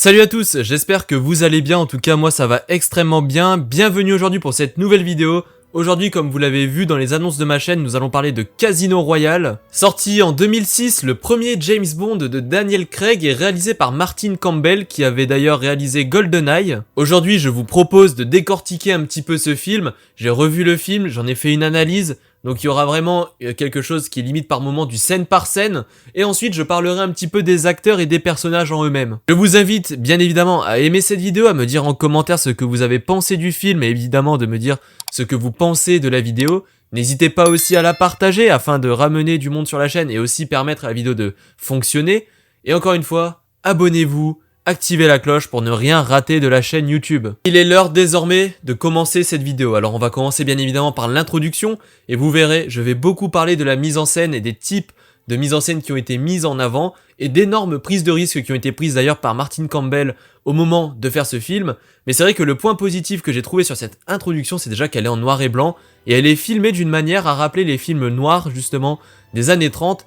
Salut à tous, j'espère que vous allez bien, en tout cas moi ça va extrêmement bien. Bienvenue aujourd'hui pour cette nouvelle vidéo. Aujourd'hui, comme vous l'avez vu dans les annonces de ma chaîne, nous allons parler de Casino Royale. Sorti en 2006, le premier James Bond de Daniel Craig est réalisé par Martin Campbell, qui avait d'ailleurs réalisé GoldenEye. Aujourd'hui, je vous propose de décortiquer un petit peu ce film. J'ai revu le film, j'en ai fait une analyse. Donc il y aura vraiment quelque chose qui est limite par moment du scène par scène. Et ensuite je parlerai un petit peu des acteurs et des personnages en eux-mêmes. Je vous invite bien évidemment à aimer cette vidéo, à me dire en commentaire ce que vous avez pensé du film et évidemment de me dire ce que vous pensez de la vidéo. N'hésitez pas aussi à la partager afin de ramener du monde sur la chaîne et aussi permettre à la vidéo de fonctionner. Et encore une fois, abonnez-vous. Activez la cloche pour ne rien rater de la chaîne YouTube. Il est l'heure désormais de commencer cette vidéo. Alors on va commencer bien évidemment par l'introduction et vous verrez, je vais beaucoup parler de la mise en scène et des types de mise en scène qui ont été mises en avant et d'énormes prises de risques qui ont été prises d'ailleurs par Martin Campbell au moment de faire ce film. Mais c'est vrai que le point positif que j'ai trouvé sur cette introduction, c'est déjà qu'elle est en noir et blanc et elle est filmée d'une manière à rappeler les films noirs justement des années 30,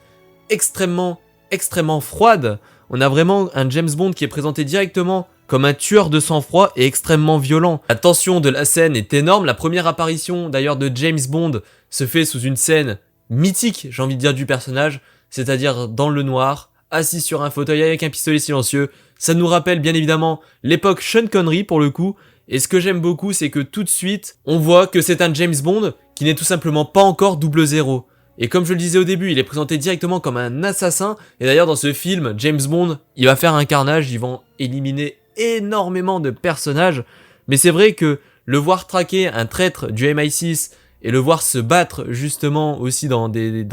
extrêmement froide. On a vraiment un James Bond qui est présenté directement comme un tueur de sang-froid et extrêmement violent. La tension de la scène est énorme. La première apparition d'ailleurs de James Bond se fait sous une scène mythique, j'ai envie de dire, du personnage, c'est-à-dire dans le noir, assis sur un fauteuil avec un pistolet silencieux. Ça nous rappelle bien évidemment l'époque Sean Connery pour le coup. Et ce que j'aime beaucoup, c'est que tout de suite, on voit que c'est un James Bond qui n'est tout simplement pas encore 00. Et comme je le disais au début, il est présenté directement comme un assassin. Et d'ailleurs dans ce film, James Bond, il va faire un carnage, ils vont éliminer énormément de personnages. Mais c'est vrai que le voir traquer un traître du MI6 et le voir se battre justement aussi dans des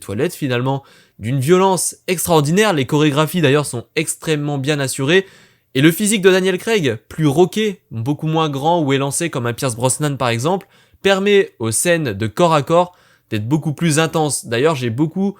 toilettes finalement, d'une violence extraordinaire. Les chorégraphies d'ailleurs sont extrêmement bien assurées. Et le physique de Daniel Craig, plus rocké, beaucoup moins grand ou élancé comme un Pierce Brosnan par exemple, permet aux scènes de corps à corps d'être beaucoup plus intense. D'ailleurs, j'ai beaucoup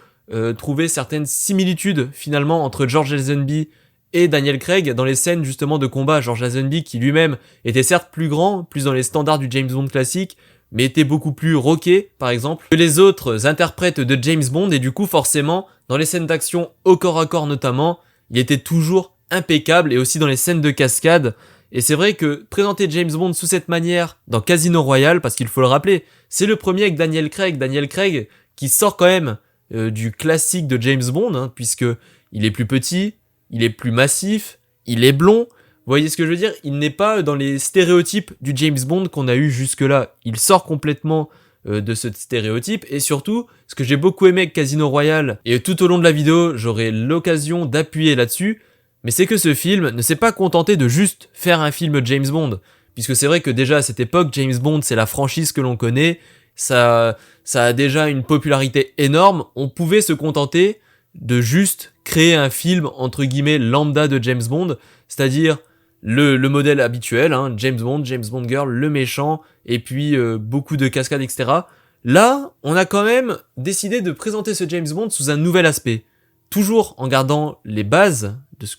trouvé certaines similitudes finalement entre George Lazenby et Daniel Craig dans les scènes justement de combat. George Lazenby qui lui-même était certes plus grand, plus dans les standards du James Bond classique, mais était beaucoup plus rocké par exemple que les autres interprètes de James Bond et du coup forcément dans les scènes d'action au corps à corps notamment, il était toujours impeccable et aussi dans les scènes de cascade. Et c'est vrai que présenter James Bond sous cette manière dans Casino Royale, parce qu'il faut le rappeler, c'est le premier avec Daniel Craig qui sort quand même du classique de James Bond, hein, puisque il est plus petit, il est plus massif, il est blond. Vous voyez ce que je veux dire? Il n'est pas dans les stéréotypes du James Bond qu'on a eu jusque-là. Il sort complètement de ce stéréotype et surtout, ce que j'ai beaucoup aimé avec Casino Royale, et tout au long de la vidéo, j'aurai l'occasion d'appuyer là-dessus, mais c'est que ce film ne s'est pas contenté de juste faire un film James Bond. Puisque c'est vrai que déjà à cette époque, James Bond c'est la franchise que l'on connaît, ça a déjà une popularité énorme, on pouvait se contenter de juste créer un film entre guillemets lambda de James Bond, c'est-à-dire le modèle habituel, hein, James Bond Girl, le méchant, et puis beaucoup de cascades, etc. Là, on a quand même décidé de présenter ce James Bond sous un nouvel aspect. Toujours en gardant les bases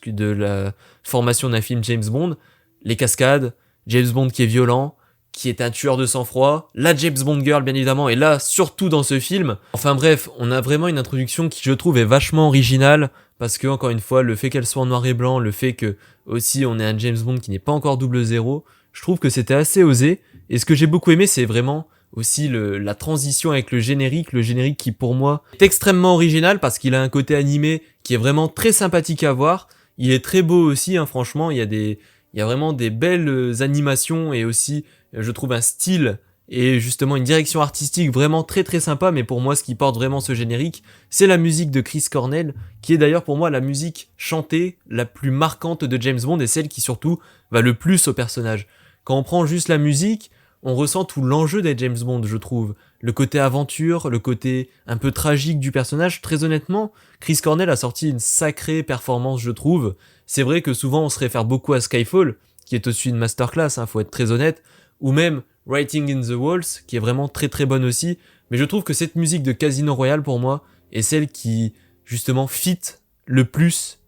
de la formation d'un film James Bond, les cascades, James Bond qui est violent, qui est un tueur de sang-froid, la James Bond Girl bien évidemment, et là surtout dans ce film. Enfin bref, on a vraiment une introduction qui je trouve est vachement originale, parce que encore une fois, le fait qu'elle soit en noir et blanc, le fait que aussi on ait un James Bond qui n'est pas encore 00, je trouve que c'était assez osé, et ce que j'ai beaucoup aimé c'est vraiment aussi la transition avec le générique qui pour moi est extrêmement original parce qu'il a un côté animé qui est vraiment très sympathique à voir. Il est très beau aussi, hein, franchement, il y a vraiment des belles animations et aussi je trouve un style et justement une direction artistique vraiment très sympa. Mais pour moi ce qui porte vraiment ce générique, c'est la musique de Chris Cornell, qui est d'ailleurs pour moi la musique chantée la plus marquante de James Bond et celle qui surtout va le plus au personnage. Quand on prend juste la musique, on ressent tout l'enjeu des James Bond, je trouve. Le côté aventure, le côté un peu tragique du personnage. Très honnêtement, Chris Cornell a sorti une sacrée performance, je trouve. C'est vrai que souvent on se réfère beaucoup à Skyfall, qui est aussi une masterclass, hein, faut être très honnête, ou même Writing in the Walls, qui est vraiment très bonne aussi. Mais je trouve que cette musique de Casino Royale, pour moi, est celle qui, justement, fit le plus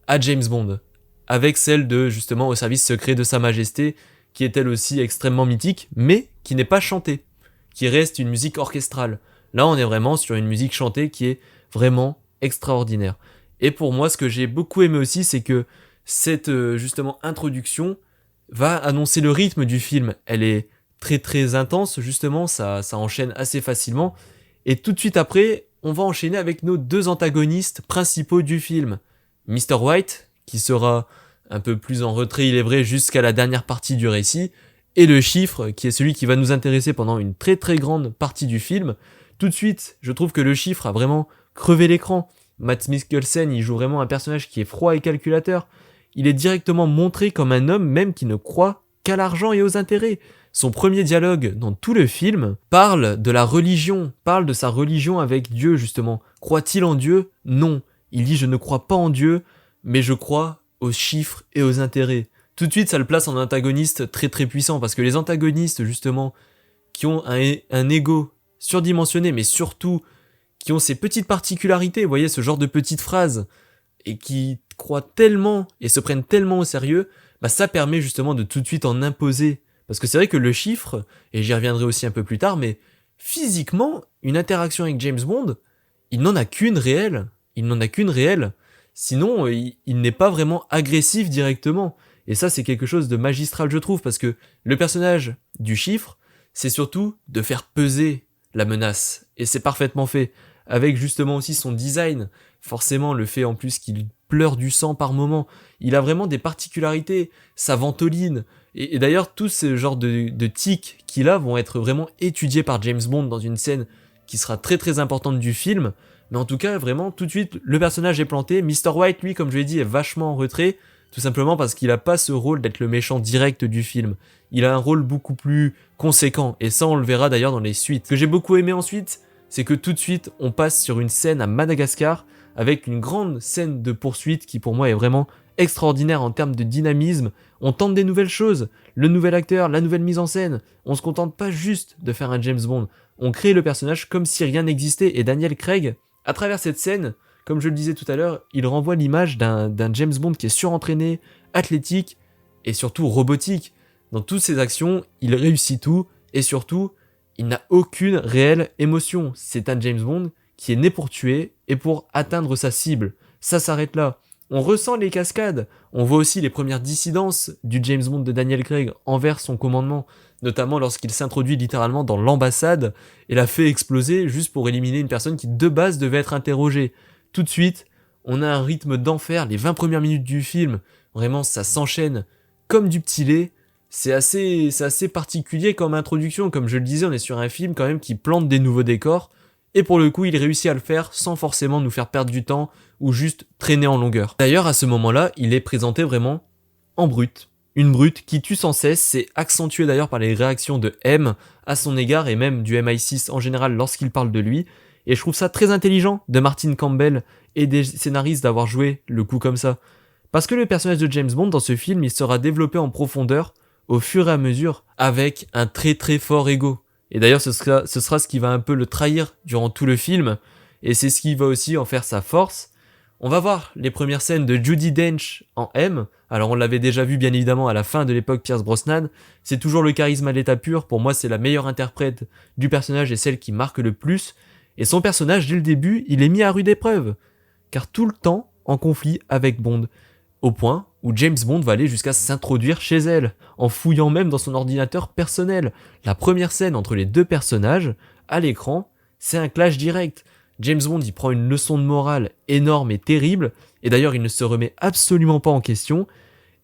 à James Bond. Avec celle de, justement, Au service secret de Sa Majesté, qui est elle aussi extrêmement mythique, mais qui n'est pas chantée, qui reste une musique orchestrale. Là, on est vraiment sur une musique chantée qui est vraiment extraordinaire. Et pour moi, ce que j'ai beaucoup aimé aussi, c'est que cette justement introduction va annoncer le rythme du film. Elle est très très intense, justement, ça enchaîne assez facilement. Et tout de suite après, on va enchaîner avec nos deux antagonistes principaux du film. Mr. White, qui sera un peu plus en retrait, il est vrai, jusqu'à la dernière partie du récit, et le chiffre, qui est celui qui va nous intéresser pendant une très très grande partie du film. Tout de suite, je trouve que le chiffre a vraiment crevé l'écran. Mads Mikkelsen, il joue vraiment un personnage qui est froid et calculateur. Il est directement montré comme un homme même qui ne croit qu'à l'argent et aux intérêts. Son premier dialogue dans tout le film parle de la religion, parle de sa religion avec Dieu justement. Croit-il en Dieu? Non. Il dit je ne crois pas en Dieu, mais je crois aux chiffres et aux intérêts. Tout de suite ça le place en antagoniste très très puissant parce que les antagonistes justement qui ont un ego surdimensionné mais surtout qui ont ces petites particularités, vous voyez ce genre de petites phrases et qui croient tellement et se prennent tellement au sérieux, bah ça permet justement de tout de suite en imposer. Parce que c'est vrai que le chiffre, et j'y reviendrai aussi un peu plus tard, mais physiquement, une interaction avec James Bond, il n'en a qu'une réelle. Il n'en a qu'une réelle. Sinon, il n'est pas vraiment agressif directement. Et ça, c'est quelque chose de magistral, je trouve, parce que le personnage du chiffre, c'est surtout de faire peser la menace. Et c'est parfaitement fait. Avec justement aussi son design, forcément le fait en plus qu'il pleure du sang par moment, il a vraiment des particularités, sa ventoline, et d'ailleurs tous ces genres de tics qu'il a vont être vraiment étudiés par James Bond dans une scène qui sera très très importante du film, mais en tout cas vraiment tout de suite le personnage est planté. Mr. White lui comme je l'ai dit est vachement en retrait, tout simplement parce qu'il a pas ce rôle d'être le méchant direct du film, il a un rôle beaucoup plus conséquent, et ça on le verra d'ailleurs dans les suites. Ce que j'ai beaucoup aimé ensuite, c'est que tout de suite, on passe sur une scène à Madagascar, avec une grande scène de poursuite qui pour moi est vraiment extraordinaire en termes de dynamisme. On tente des nouvelles choses, le nouvel acteur, la nouvelle mise en scène. On se contente pas juste de faire un James Bond, on crée le personnage comme si rien n'existait, et Daniel Craig, à travers cette scène, comme je le disais tout à l'heure, il renvoie l'image d'un James Bond qui est surentraîné, athlétique, et surtout robotique. Dans toutes ses actions, il réussit tout, et surtout, il n'a aucune réelle émotion. C'est un James Bond qui est né pour tuer et pour atteindre sa cible. Ça s'arrête là. On ressent les cascades. On voit aussi les premières dissidences du James Bond de Daniel Craig envers son commandement, notamment lorsqu'il s'introduit littéralement dans l'ambassade et la fait exploser juste pour éliminer une personne qui de base devait être interrogée. Tout de suite, on a un rythme d'enfer. Les 20 premières minutes du film, vraiment ça s'enchaîne comme du petit lait. C'est assez particulier comme introduction, comme je le disais, on est sur un film quand même qui plante des nouveaux décors, et pour le coup il réussit à le faire sans forcément nous faire perdre du temps, ou juste traîner en longueur. D'ailleurs à ce moment-là, il est présenté vraiment en brute. Une brute qui tue sans cesse, c'est accentué d'ailleurs par les réactions de M à son égard, et même du MI6 en général lorsqu'il parle de lui, et je trouve ça très intelligent de Martin Campbell et des scénaristes d'avoir joué le coup comme ça. Parce que le personnage de James Bond dans ce film, il sera développé en profondeur, au fur et à mesure, avec un très très fort ego. Et d'ailleurs ce sera ce qui va un peu le trahir durant tout le film, et c'est ce qui va aussi en faire sa force. On va voir les premières scènes de Judi Dench en M, alors on l'avait déjà vu bien évidemment à la fin de l'époque Pierce Brosnan, c'est toujours le charisme à l'état pur, pour moi c'est la meilleure interprète du personnage et celle qui marque le plus, et son personnage dès le début, il est mis à rude épreuve, car tout le temps en conflit avec Bond. Au point où James Bond va aller jusqu'à s'introduire chez elle, en fouillant même dans son ordinateur personnel. La première scène entre les deux personnages, à l'écran, c'est un clash direct. James Bond y prend une leçon de morale énorme et terrible, et d'ailleurs il ne se remet absolument pas en question,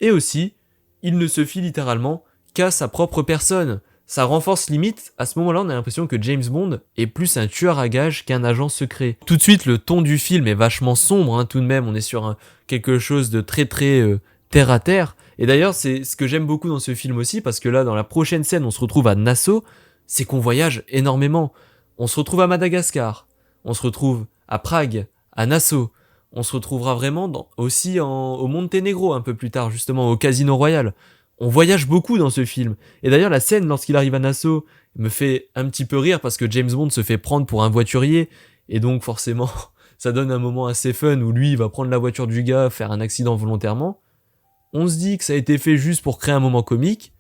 et aussi, il ne se fie littéralement qu'à sa propre personne. Ça renforce limite, à ce moment-là on a l'impression que James Bond est plus un tueur à gages qu'un agent secret. Tout de suite le ton du film est vachement sombre, tout de même, on est sur quelque chose de très très terre à terre, et d'ailleurs c'est ce que j'aime beaucoup dans ce film aussi, parce que là dans la prochaine scène on se retrouve à Nassau, c'est qu'on voyage énormément. On se retrouve à Madagascar, on se retrouve à Prague, à Nassau, on se retrouvera vraiment aussi au Monténégro un peu plus tard, justement au Casino Royal. On voyage beaucoup dans ce film. Et d'ailleurs, la scène lorsqu'il arrive à Nassau me fait un petit peu rire parce que James Bond se fait prendre pour un voiturier. Et donc, forcément, ça donne un moment assez fun où lui, il va prendre la voiture du gars, faire un accident volontairement. On se dit que ça a été fait juste pour créer un moment comique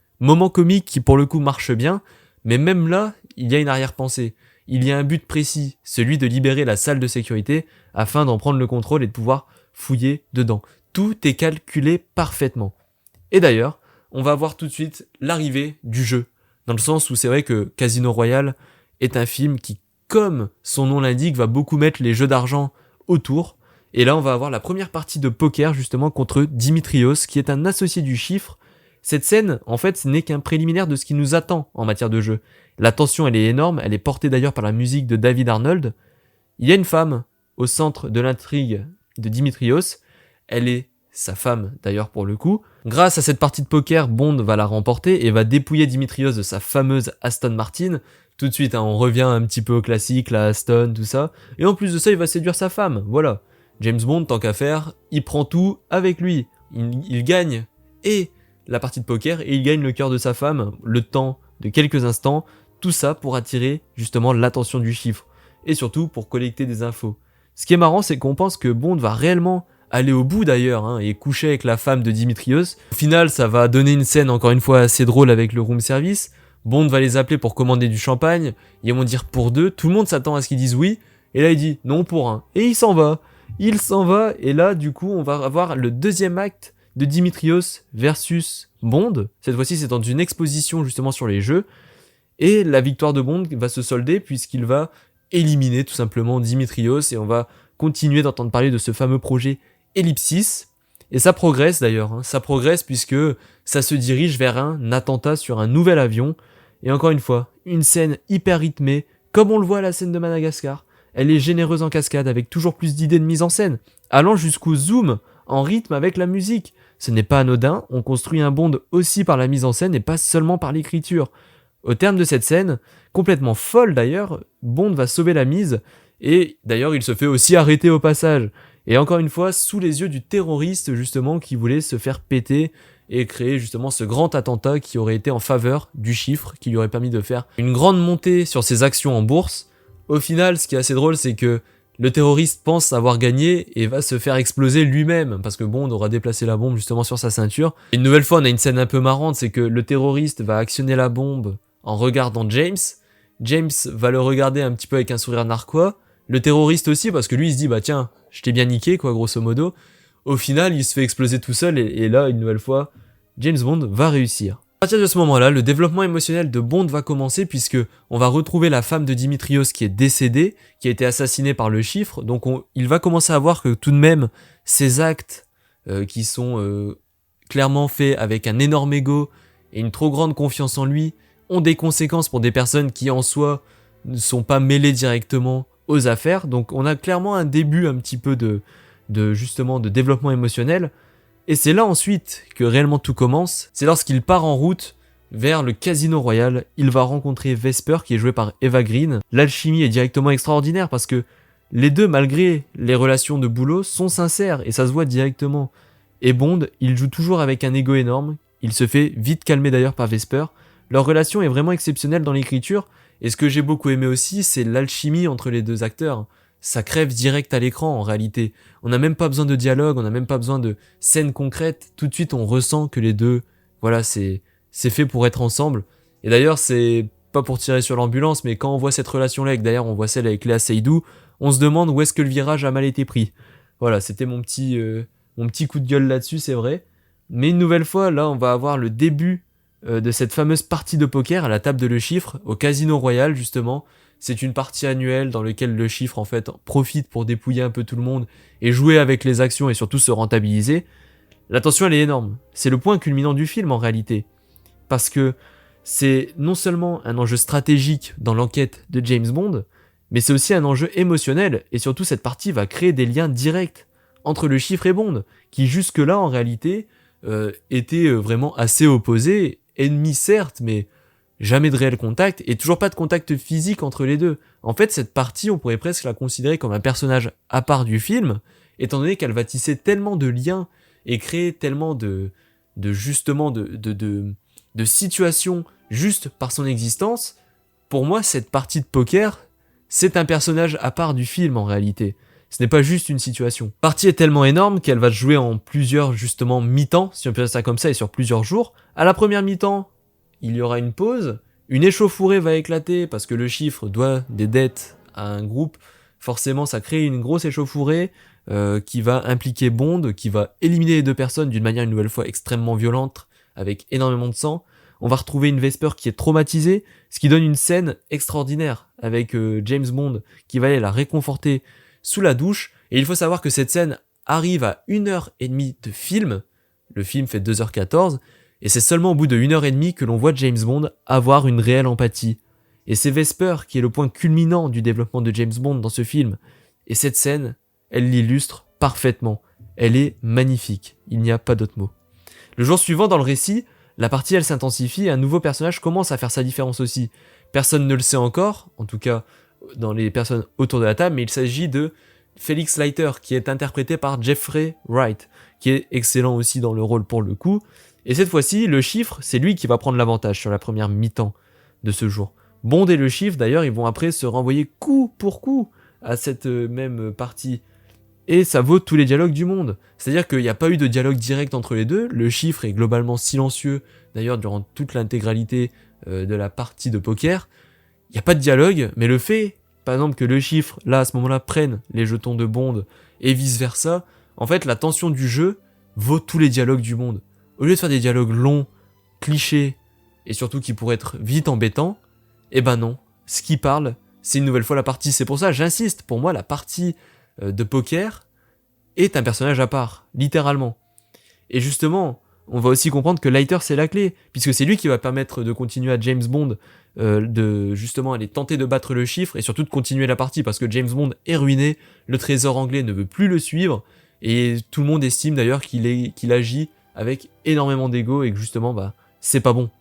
qui pour le coup marche bien. Mais même là, il y a une arrière-pensée. Il y a un but précis, celui de libérer la salle de sécurité afin d'en prendre le contrôle et de pouvoir fouiller dedans. tout est calculé parfaitement. Et d'ailleurs, on va voir tout de suite l'arrivée du jeu, dans le sens où c'est vrai que Casino Royale est un film qui, comme son nom l'indique, va beaucoup mettre les jeux d'argent autour. Et là, on va avoir la première partie de poker, justement, contre Dimitrios, qui est un associé du chiffre. Cette scène, en fait, ce n'est qu'un préliminaire de ce qui nous attend en matière de jeu. La tension, elle est énorme, elle est portée d'ailleurs par la musique de David Arnold. Il y a une femme au centre de l'intrigue de Dimitrios. Elle est sa femme, d'ailleurs, pour le coup. Grâce à cette partie de poker, Bond va la remporter et va dépouiller Dimitrios de sa fameuse Aston Martin. Tout de suite, hein, on revient un petit peu au classique, la Aston, tout ça. Et en plus de ça, il va séduire sa femme, voilà. James Bond, tant qu'à faire, il prend tout avec lui. Il gagne et la partie de poker et il gagne le cœur de sa femme, le temps de quelques instants. Tout ça pour attirer justement l'attention du chiffre. Et surtout pour collecter des infos. Ce qui est marrant, c'est qu'on pense que Bond va réellement aller au bout d'ailleurs, hein, et coucher avec la femme de Dimitrios. Au final, ça va donner une scène encore une fois assez drôle avec le room service. Bond va les appeler pour commander du champagne. Ils vont dire pour deux. Tout le monde s'attend à ce qu'ils disent oui. Et là, il dit non pour un. Et il s'en va. Il s'en va. Et là, du coup, on va avoir le deuxième acte de Dimitrios versus Bond. Cette fois-ci, c'est dans une exposition justement sur les jeux. Et la victoire de Bond va se solder puisqu'il va éliminer tout simplement Dimitrios. Et on va continuer d'entendre parler de ce fameux projet Ellipsis. Et ça progresse d'ailleurs, hein. Ça progresse puisque ça se dirige vers un attentat sur un nouvel avion. Et encore une fois, une scène hyper rythmée, comme on le voit à la scène de Madagascar. Elle est généreuse en cascade avec toujours plus d'idées de mise en scène, allant jusqu'au zoom en rythme avec la musique. Ce n'est pas anodin, on construit un Bond aussi par la mise en scène et pas seulement par l'écriture. Au terme de cette scène, complètement folle d'ailleurs, Bond va sauver la mise et d'ailleurs il se fait aussi arrêter au passage. Et encore une fois, sous les yeux du terroriste justement qui voulait se faire péter et créer justement ce grand attentat qui aurait été en faveur du chiffre, qui lui aurait permis de faire une grande montée sur ses actions en bourse. Au final, ce qui est assez drôle, c'est que le terroriste pense avoir gagné et va se faire exploser lui-même, parce que Bond aura déplacé la bombe justement sur sa ceinture. Et une nouvelle fois, on a une scène un peu marrante, c'est que le terroriste va actionner la bombe en regardant James. James va le regarder un petit peu avec un sourire narquois. Le terroriste aussi, parce que lui, il se dit, bah tiens, je t'ai bien niqué, quoi, grosso modo. Au final, il se fait exploser tout seul, et là, une nouvelle fois, James Bond va réussir. À partir de ce moment-là, le développement émotionnel de Bond va commencer, puisque on va retrouver la femme de Dimitrios qui est décédée, qui a été assassinée par le chiffre, donc il va commencer à voir que tout de même, ces actes qui sont clairement faits avec un énorme ego et une trop grande confiance en lui, ont des conséquences pour des personnes qui, en soi, ne sont pas mêlées directement aux affaires. Donc on a clairement un début un petit peu de développement émotionnel. Et c'est là ensuite que réellement tout commence. C'est lorsqu'il part en route vers le Casino Royal. Il va rencontrer Vesper qui est joué par Eva Green. L'alchimie est directement extraordinaire parce que les deux, malgré les relations de boulot, sont sincères et ça se voit directement. Et Bond, il joue toujours avec un ego énorme. Il se fait vite calmer d'ailleurs par Vesper. Leur relation est vraiment exceptionnelle dans l'écriture. Et ce que j'ai beaucoup aimé aussi, c'est l'alchimie entre les deux acteurs. Ça crève direct à l'écran en réalité. On n'a même pas besoin de dialogue, on n'a même pas besoin de scènes concrètes. Tout de suite, on ressent que les deux, voilà, c'est fait pour être ensemble. Et d'ailleurs, c'est pas pour tirer sur l'ambulance, mais quand on voit cette relation-là, et que d'ailleurs on voit celle avec Léa Seydoux, on se demande où est-ce que le virage a mal été pris. Voilà, c'était mon petit coup de gueule là-dessus, c'est vrai. Mais une nouvelle fois, là, on va avoir le début de cette fameuse partie de poker à la table de le chiffre, au Casino Royal justement. C'est une partie annuelle dans laquelle le chiffre en fait profite pour dépouiller un peu tout le monde et jouer avec les actions et surtout se rentabiliser. La tension elle est énorme. C'est le point culminant du film en réalité. Parce que c'est non seulement un enjeu stratégique dans l'enquête de James Bond, mais c'est aussi un enjeu émotionnel et surtout cette partie va créer des liens directs entre le chiffre et Bond, qui jusque-là en réalité étaient vraiment assez opposés. Ennemis certes, mais jamais de réel contact, et toujours pas de contact physique entre les deux. En fait, cette partie, on pourrait presque la considérer comme un personnage à part du film, étant donné qu'elle va tisser tellement de liens et créer tellement de situations juste par son existence. Pour moi, cette partie de poker, c'est un personnage à part du film en réalité. Ce n'est pas juste une situation. La partie est tellement énorme qu'elle va se jouer en plusieurs, justement, mi-temps, si on peut dire ça comme ça, et sur plusieurs jours. À la première mi-temps, il y aura une pause, une échauffourée va éclater parce que le chiffre doit des dettes à un groupe. Forcément, ça crée une grosse échauffourée. qui va impliquer Bond, qui va éliminer les deux personnes d'une manière une nouvelle fois extrêmement violente, avec énormément de sang. On va retrouver une Vesper qui est traumatisée, ce qui donne une scène extraordinaire avec James Bond qui va aller la réconforter sous la douche. Et il faut savoir que cette scène arrive à 1h30 de film. Le film fait 2h14. Et c'est seulement au bout de 1h30 que l'on voit James Bond avoir une réelle empathie. Et c'est Vesper qui est le point culminant du développement de James Bond dans ce film. Et cette scène, elle l'illustre parfaitement. Elle est magnifique. Il n'y a pas d'autre mot. Le jour suivant dans le récit, la partie elle s'intensifie et un nouveau personnage commence à faire sa différence aussi. Personne ne le sait encore, en tout cas dans les personnes autour de la table, mais il s'agit de Felix Leiter qui est interprété par Jeffrey Wright, qui est excellent aussi dans le rôle pour le coup. Et cette fois-ci, le chiffre, c'est lui qui va prendre l'avantage sur la première mi-temps de ce jour. Bond et le chiffre, d'ailleurs, ils vont après se renvoyer coup pour coup à cette même partie. Et ça vaut tous les dialogues du monde. C'est-à-dire qu'il n'y a pas eu de dialogue direct entre les deux. Le chiffre est globalement silencieux, d'ailleurs, durant toute l'intégralité de la partie de poker. Il n'y a pas de dialogue, mais le fait, par exemple, que le chiffre, là, à ce moment-là, prenne les jetons de Bond et vice-versa, en fait, la tension du jeu vaut tous les dialogues du monde. Au lieu de faire des dialogues longs, clichés, et surtout qui pourraient être vite embêtants, eh ben non. Ce qui parle, c'est une nouvelle fois la partie. C'est pour ça, j'insiste, pour moi, la partie de poker est un personnage à part, littéralement. Et justement, on va aussi comprendre que Leiter c'est la clé, puisque c'est lui qui va permettre de continuer à James Bond de justement aller tenter de battre le chiffre et surtout de continuer la partie, parce que James Bond est ruiné, le trésor anglais ne veut plus le suivre, et tout le monde estime d'ailleurs qu'il agit avec énormément d'ego et que justement c'est pas bon.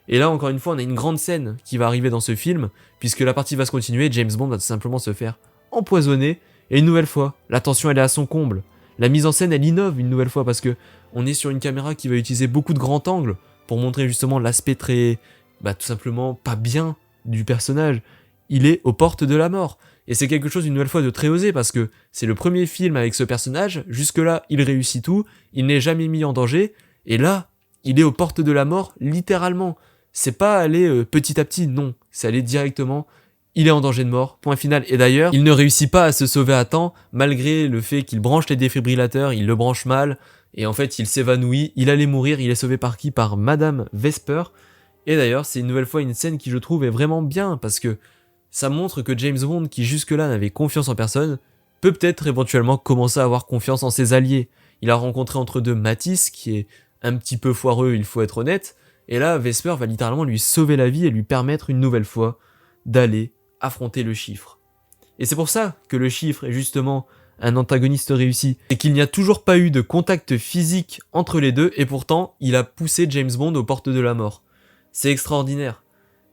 Et là encore une fois on a une grande scène qui va arriver dans ce film, puisque la partie va se continuer, James Bond va tout simplement se faire empoisonner. Et une nouvelle fois, la tension elle est à son comble. La mise en scène elle innove une nouvelle fois parce que on est sur une caméra qui va utiliser beaucoup de grands angles pour montrer justement l'aspect très, tout simplement pas bien du personnage. Il est aux portes de la mort. Et c'est quelque chose une nouvelle fois de très osé parce que c'est le premier film avec ce personnage. Jusque là, il réussit tout, il n'est jamais mis en danger. Et là, il est aux portes de la mort littéralement. C'est pas aller petit à petit, non. C'est aller directement. Il est en danger de mort, point final. Et d'ailleurs, il ne réussit pas à se sauver à temps, malgré le fait qu'il branche les défibrillateurs, il le branche mal, et en fait il s'évanouit, il allait mourir, il est sauvé par qui? Par Madame Vesper. Et d'ailleurs, c'est une nouvelle fois une scène qui je trouve est vraiment bien, parce que ça montre que James Bond, qui jusque-là n'avait confiance en personne, peut peut-être éventuellement commencer à avoir confiance en ses alliés. Il a rencontré entre deux Matisse, qui est un petit peu foireux, il faut être honnête, et là Vesper va littéralement lui sauver la vie et lui permettre une nouvelle fois d'aller affronter le chiffre. Et c'est pour ça que le chiffre est justement un antagoniste réussi. C'est qu'il n'y a toujours pas eu de contact physique entre les deux et pourtant il a poussé James Bond aux portes de la mort. C'est extraordinaire.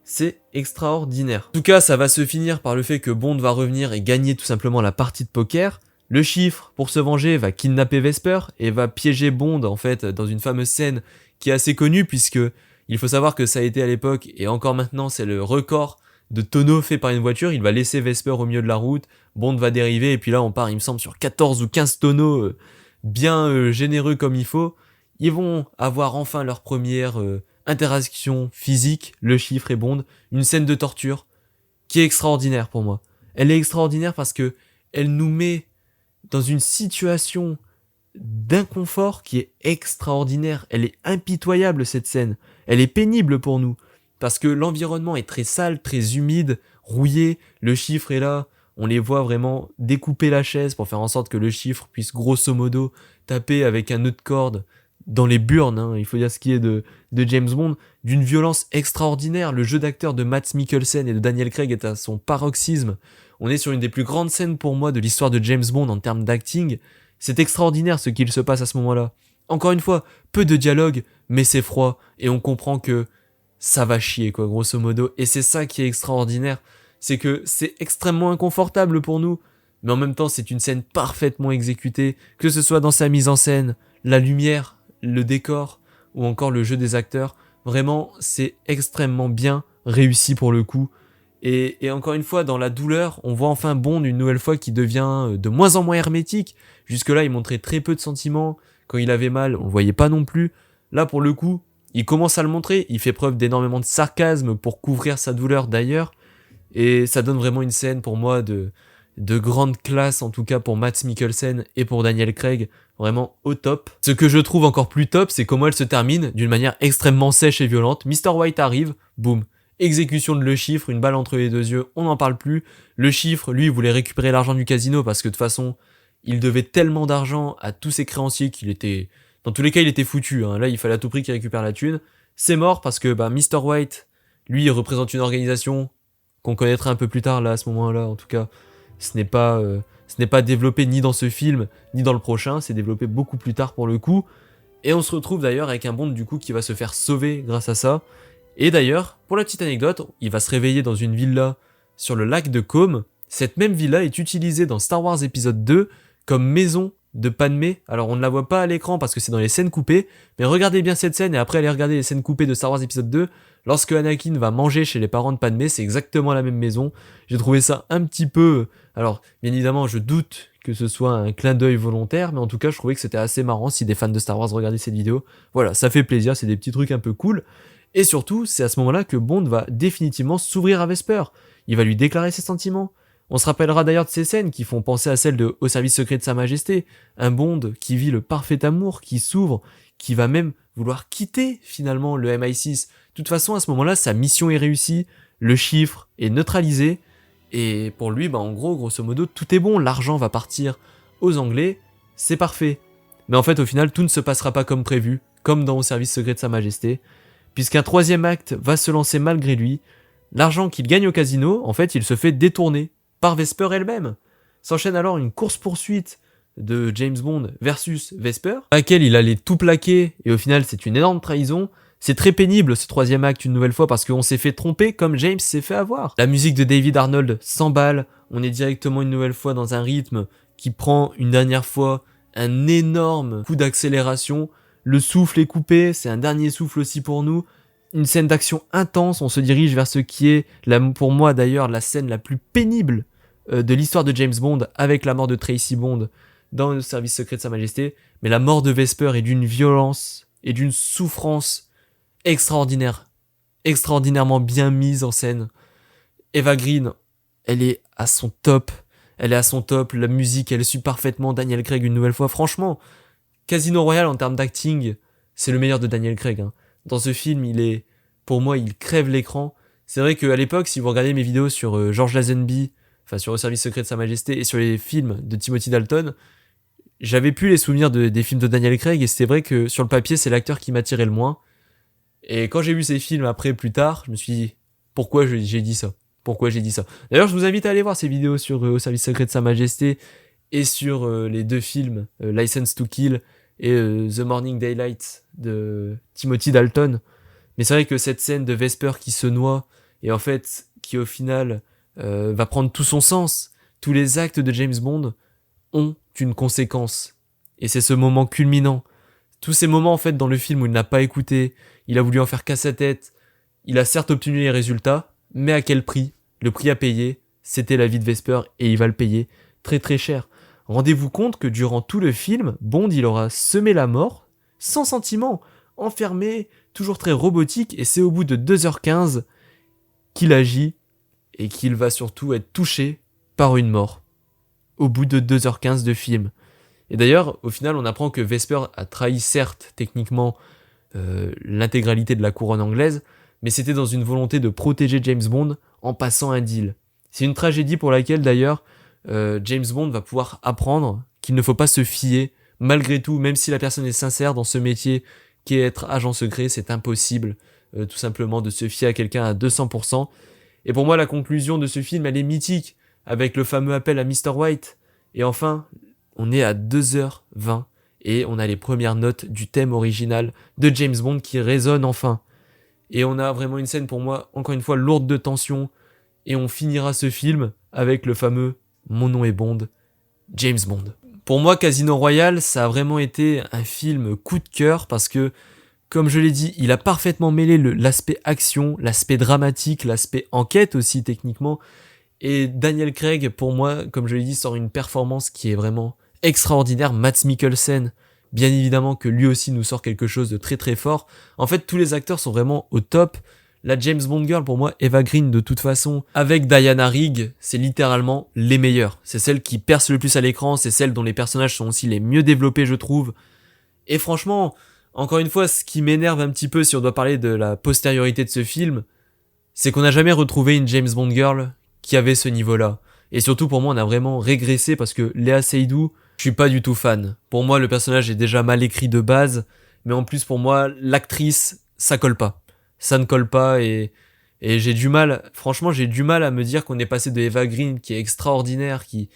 C'est extraordinaire. En tout cas, ça va se finir par le fait que Bond va revenir et gagner tout simplement la partie de poker. Le chiffre, pour se venger, va kidnapper Vesper et va piéger Bond en fait dans une fameuse scène qui est assez connue puisque il faut savoir que ça a été à l'époque et encore maintenant c'est le record de tonneaux fait par une voiture. Il va laisser Vesper au milieu de la route, Bond va dériver et puis là on part il me semble sur 14 ou 15 tonneaux bien généreux comme il faut. Ils vont avoir enfin leur première interaction physique, le chiffre et Bond, une scène de torture qui est extraordinaire pour moi. Elle est extraordinaire parce que elle nous met dans une situation d'inconfort qui est extraordinaire. Elle est impitoyable cette scène. Elle est pénible pour nous. Parce que l'environnement est très sale, très humide, rouillé, le chiffre est là, on les voit vraiment découper la chaise pour faire en sorte que le chiffre puisse grosso modo taper avec un nœud de corde dans les burnes, il faut dire ce qui est de James Bond, d'une violence extraordinaire. Le jeu d'acteur de Mads Mikkelsen et de Daniel Craig est à son paroxysme. On est sur une des plus grandes scènes pour moi de l'histoire de James Bond en termes d'acting. C'est extraordinaire ce qu'il se passe à ce moment-là. Encore une fois, peu de dialogue, mais c'est froid, et on comprend que ça va chier quoi grosso modo, et c'est ça qui est extraordinaire, c'est que c'est extrêmement inconfortable pour nous, mais en même temps c'est une scène parfaitement exécutée, que ce soit dans sa mise en scène, la lumière, le décor, ou encore le jeu des acteurs, vraiment c'est extrêmement bien réussi pour le coup, et encore une fois dans la douleur, on voit enfin Bond une nouvelle fois qui devient de moins en moins hermétique. Jusque là il montrait très peu de sentiments, quand il avait mal on le voyait pas non plus, là pour le coup, il commence à le montrer, il fait preuve d'énormément de sarcasme pour couvrir sa douleur d'ailleurs, et ça donne vraiment une scène pour moi de grande classe en tout cas pour Mads Mikkelsen et pour Daniel Craig, vraiment au top. Ce que je trouve encore plus top, c'est comment elle se termine d'une manière extrêmement sèche et violente. Mr. White arrive, boum, exécution de Le Chiffre, une balle entre les deux yeux, on n'en parle plus. Le Chiffre, lui, voulait récupérer l'argent du casino parce que de toute façon, il devait tellement d'argent à tous ses créanciers qu'il était... Dans tous les cas, il était foutu, hein. Là, il fallait à tout prix qu'il récupère la thune. C'est mort parce que Mr. White, lui, il représente une organisation qu'on connaîtra un peu plus tard, là, à ce moment-là, en tout cas. Ce n'est pas développé ni dans ce film, ni dans le prochain, c'est développé beaucoup plus tard pour le coup. Et on se retrouve d'ailleurs avec un Bond du coup qui va se faire sauver grâce à ça. Et d'ailleurs, pour la petite anecdote, il va se réveiller dans une villa sur le lac de Côme. Cette même villa est utilisée dans Star Wars épisode 2 comme maison de Padmé. Alors on ne la voit pas à l'écran parce que c'est dans les scènes coupées, mais regardez bien cette scène et après allez regarder les scènes coupées de Star Wars épisode 2. Lorsque Anakin va manger chez les parents de Padmé, c'est exactement la même maison. J'ai trouvé ça un petit peu... Alors, bien évidemment, je doute que ce soit un clin d'œil volontaire, mais en tout cas, je trouvais que c'était assez marrant si des fans de Star Wars regardaient cette vidéo. Voilà, ça fait plaisir, c'est des petits trucs un peu cool. Et surtout, c'est à ce moment-là que Bond va définitivement s'ouvrir à Vesper. Il va lui déclarer ses sentiments. On se rappellera d'ailleurs de ces scènes qui font penser à celles de Au service secret de Sa Majesté. Un Bond qui vit le parfait amour, qui s'ouvre, qui va même vouloir quitter finalement le MI6. De toute façon, à ce moment-là, sa mission est réussie, le chiffre est neutralisé, et pour lui, en gros, grosso modo, tout est bon, l'argent va partir aux Anglais, c'est parfait. Mais en fait, au final, tout ne se passera pas comme prévu, comme dans Au service secret de Sa Majesté, puisqu'un troisième acte va se lancer malgré lui. L'argent qu'il gagne au casino, en fait, il se fait détourner par Vesper elle-même. S'enchaîne alors une course-poursuite de James Bond versus Vesper, à laquelle il allait tout plaquer, et au final c'est une énorme trahison. C'est très pénible ce troisième acte une nouvelle fois parce qu'on s'est fait tromper comme James s'est fait avoir. La musique de David Arnold s'emballe, on est directement une nouvelle fois dans un rythme qui prend une dernière fois un énorme coup d'accélération. Le souffle est coupé, c'est un dernier souffle aussi pour nous. Une scène d'action intense, on se dirige vers ce qui est, pour moi d'ailleurs, la scène la plus pénible de l'histoire de James Bond avec la mort de Tracy Bond dans le service secret de Sa Majesté. Mais la mort de Vesper est d'une violence et d'une souffrance extraordinaire, extraordinairement bien mise en scène. Eva Green, elle est à son top, la musique, elle suit parfaitement Daniel Craig une nouvelle fois. Franchement, Casino Royale en termes d'acting, c'est le meilleur de Daniel Craig, hein. Dans ce film, pour moi, il crève l'écran. C'est vrai qu'à l'époque, si vous regardez mes vidéos sur George Lazenby, enfin sur Le service secret de Sa Majesté et sur les films de Timothy Dalton, j'avais plus les souvenirs des films de Daniel Craig et c'est vrai que sur le papier, c'est l'acteur qui m'attirait le moins. Et quand j'ai vu ces films après, plus tard, je me suis dit, pourquoi j'ai dit ça? Pourquoi j'ai dit ça? D'ailleurs, je vous invite à aller voir ces vidéos sur Au service secret de Sa Majesté et sur les deux films, License to Kill et The Morning Daylight de Timothy Dalton. Mais c'est vrai que cette scène de Vesper qui se noie, et en fait, qui au final va prendre tout son sens, tous les actes de James Bond ont une conséquence. Et c'est ce moment culminant. Tous ces moments en fait dans le film où il n'a pas écouté, il a voulu en faire qu'à sa tête, il a certes obtenu les résultats, mais à quel prix? Le prix à payer, c'était la vie de Vesper et il va le payer très très cher. Rendez-vous compte que durant tout le film, Bond il aura semé la mort, sans sentiment, enfermé, toujours très robotique, et c'est au bout de 2h15 qu'il agit et qu'il va surtout être touché par une mort. Au bout de 2h15 de film. Et d'ailleurs, au final, on apprend que Vesper a trahi, certes, techniquement, l'intégralité de la couronne anglaise, mais c'était dans une volonté de protéger James Bond en passant un deal. C'est une tragédie pour laquelle, d'ailleurs, James Bond va pouvoir apprendre qu'il ne faut pas se fier, malgré tout, même si la personne est sincère dans ce métier qui est être agent secret, c'est impossible, tout simplement, de se fier à quelqu'un à 200%. Et pour moi, la conclusion de ce film, elle est mythique, avec le fameux appel à Mr. White. Et enfin, on est à 2h20 et on a les premières notes du thème original de James Bond qui résonnent enfin. Et on a vraiment une scène pour moi, encore une fois, lourde de tension. Et on finira ce film avec le fameux « Mon nom est Bond », James Bond. Pour moi, Casino Royale, ça a vraiment été un film coup de cœur parce que, comme je l'ai dit, il a parfaitement mêlé l'aspect action, l'aspect dramatique, l'aspect enquête aussi techniquement. Et Daniel Craig, pour moi, comme je l'ai dit, sort une performance qui est vraiment extraordinaire. Mads Mikkelsen, bien évidemment que lui aussi nous sort quelque chose de très très fort. En fait, tous les acteurs sont vraiment au top. La James Bond Girl, pour moi, Eva Green, de toute façon, avec Diana Rigg, c'est littéralement les meilleures. C'est celle qui perce le plus à l'écran, c'est celle dont les personnages sont aussi les mieux développés, je trouve. Et franchement, encore une fois, ce qui m'énerve un petit peu si on doit parler de la postériorité de ce film, c'est qu'on n'a jamais retrouvé une James Bond Girl qui avait ce niveau-là. Et surtout, pour moi, on a vraiment régressé parce que Léa Seydoux, je suis pas du tout fan. Pour moi, le personnage est déjà mal écrit de base, mais en plus, pour moi, l'actrice, ça colle pas. Ça ne colle pas et j'ai du mal, franchement, j'ai du mal à me dire qu'on est passé de Eva Green, qui est extraordinaire, qui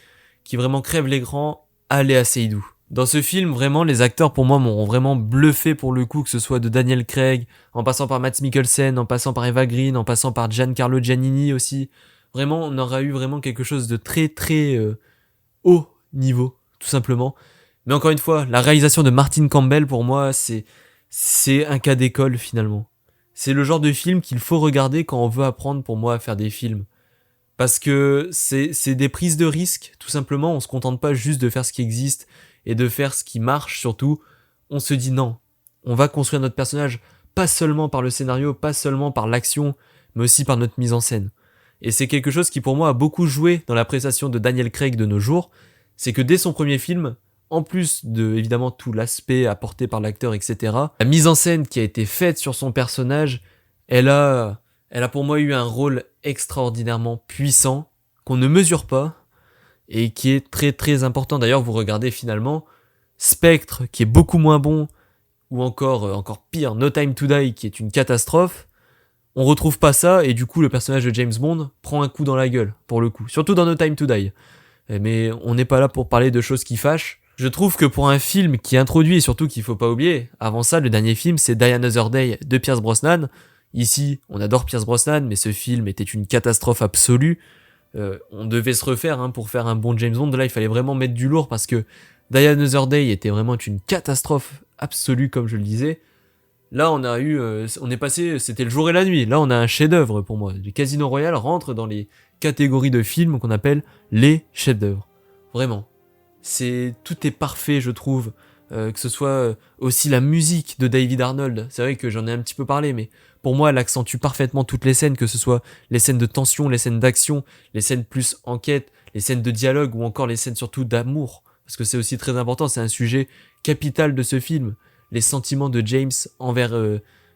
vraiment crève l'écran, à Léa Seydoux. Dans ce film, vraiment, les acteurs, pour moi, m'ont vraiment bluffé pour le coup, que ce soit de Daniel Craig, en passant par Mads Mikkelsen, en passant par Eva Green, en passant par Giancarlo Giannini aussi. Vraiment, on aura eu vraiment quelque chose de très très haut niveau, tout simplement. Mais encore une fois, la réalisation de Martin Campbell, pour moi, c'est un cas d'école finalement. C'est le genre de film qu'il faut regarder quand on veut apprendre, pour moi, à faire des films. Parce que c'est des prises de risques, tout simplement. On se contente pas juste de faire ce qui existe et de faire ce qui marche, surtout. On se dit non, on va construire notre personnage pas seulement par le scénario, pas seulement par l'action, mais aussi par notre mise en scène. Et c'est quelque chose qui pour moi a beaucoup joué dans la prestation de Daniel Craig de nos jours, c'est que dès son premier film, en plus de évidemment tout l'aspect apporté par l'acteur, etc., la mise en scène qui a été faite sur son personnage, elle a pour moi eu un rôle extraordinairement puissant, qu'on ne mesure pas, et qui est très très important. D'ailleurs, vous regardez finalement Spectre, qui est beaucoup moins bon, ou encore pire, No Time to Die, qui est une catastrophe, on retrouve pas ça, et du coup le personnage de James Bond prend un coup dans la gueule, pour le coup. Surtout dans No Time to Die. Mais on n'est pas là pour parler de choses qui fâchent. Je trouve que pour un film qui introduit, et surtout qu'il faut pas oublier, avant ça, le dernier film, c'est Die Another Day de Pierce Brosnan. Ici, on adore Pierce Brosnan, mais ce film était une catastrophe absolue. On devait se refaire pour faire un bon James Bond. Là, il fallait vraiment mettre du lourd parce que Die Another Day était vraiment une catastrophe absolue, comme je le disais. Là, on est passé, c'était le jour et la nuit. Là, on a un chef-d'œuvre pour moi. Le Casino Royale rentre dans les catégories de films qu'on appelle les chefs-d'œuvre. Vraiment. Tout est parfait, je trouve. Que ce soit aussi la musique de David Arnold. C'est vrai que j'en ai un petit peu parlé, mais pour moi, elle accentue parfaitement toutes les scènes, que ce soit les scènes de tension, les scènes d'action, les scènes plus enquête, les scènes de dialogue ou encore les scènes surtout d'amour. Parce que c'est aussi très important, c'est un sujet capital de ce film. Les sentiments de James envers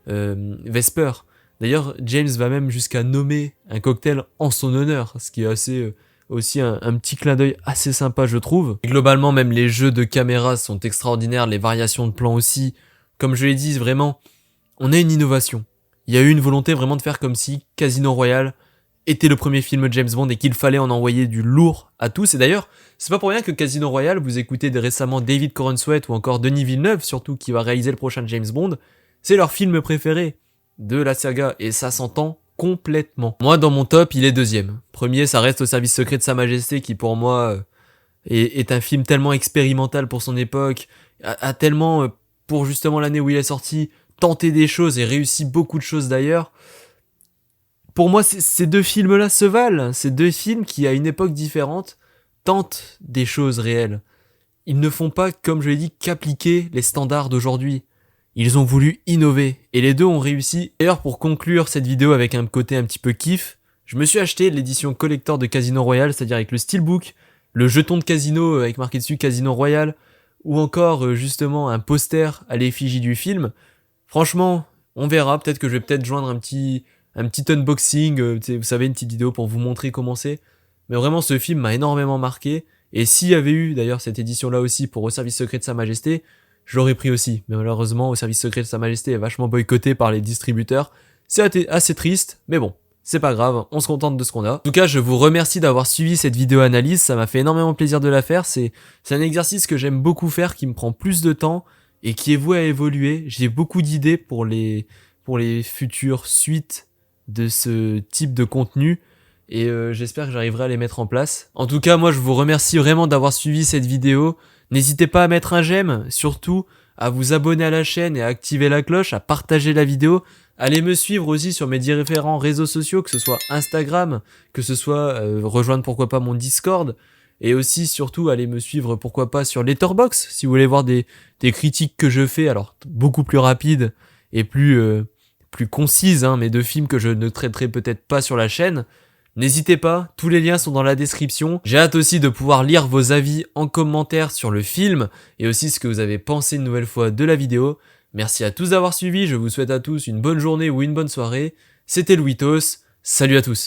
Vesper. D'ailleurs, James va même jusqu'à nommer un cocktail en son honneur, ce qui est assez aussi un petit clin d'œil assez sympa, je trouve. Et globalement, même les jeux de caméra sont extraordinaires, les variations de plans aussi. Comme je l'ai dit, vraiment, on a une innovation. Il y a eu une volonté vraiment de faire comme si Casino Royale était le premier film James Bond et qu'il fallait en envoyer du lourd à tous. Et d'ailleurs, c'est pas pour rien que Casino Royale, vous écoutez récemment David Corenswet ou encore Denis Villeneuve, surtout qui va réaliser le prochain James Bond, c'est leur film préféré de la saga et ça s'entend complètement. Moi, dans mon top, il est deuxième. Premier, ça reste Au service secret de Sa Majesté qui pour moi est un film tellement expérimental pour son époque, a tellement, pour justement l'année où il est sorti, tenté des choses et réussi beaucoup de choses d'ailleurs. Pour moi, ces deux films-là se valent. Ces deux films qui, à une époque différente, tentent des choses réelles. Ils ne font pas, comme je l'ai dit, qu'appliquer les standards d'aujourd'hui. Ils ont voulu innover, et les deux ont réussi. D'ailleurs, pour conclure cette vidéo avec un côté un petit peu kiff, je me suis acheté l'édition collector de Casino Royale, c'est-à-dire avec le steelbook, le jeton de casino avec marqué dessus Casino Royale, ou encore justement un poster à l'effigie du film. Franchement, on verra, peut-être que je vais joindre un petit unboxing, vous savez, une petite vidéo pour vous montrer comment c'est. Mais vraiment, ce film m'a énormément marqué. Et s'il y avait eu d'ailleurs cette édition-là aussi pour Au service secret de Sa Majesté, je l'aurais pris aussi. Mais malheureusement, Au service secret de Sa Majesté est vachement boycotté par les distributeurs. C'est assez triste, mais bon, c'est pas grave, on se contente de ce qu'on a. En tout cas, je vous remercie d'avoir suivi cette vidéo analyse, ça m'a fait énormément plaisir de la faire. C'est un exercice que j'aime beaucoup faire, qui me prend plus de temps et qui est voué à évoluer. J'ai beaucoup d'idées pour les futures suites de ce type de contenu et j'espère que j'arriverai à les mettre en place. En tout cas, moi je vous remercie vraiment d'avoir suivi cette vidéo. N'hésitez pas à mettre un j'aime, surtout à vous abonner à la chaîne et à activer la cloche, à partager la vidéo. Allez me suivre aussi sur mes différents réseaux sociaux, que ce soit Instagram, que ce soit rejoindre pourquoi pas mon Discord, et aussi surtout allez me suivre pourquoi pas sur Letterboxd si vous voulez voir des critiques que je fais, alors beaucoup plus rapides et plus plus concises, hein, mais de films que je ne traiterai peut-être pas sur la chaîne. N'hésitez pas, tous les liens sont dans la description. J'ai hâte aussi de pouvoir lire vos avis en commentaire sur le film et aussi ce que vous avez pensé une nouvelle fois de la vidéo. Merci à tous d'avoir suivi, je vous souhaite à tous une bonne journée ou une bonne soirée. C'était Louitos, salut à tous.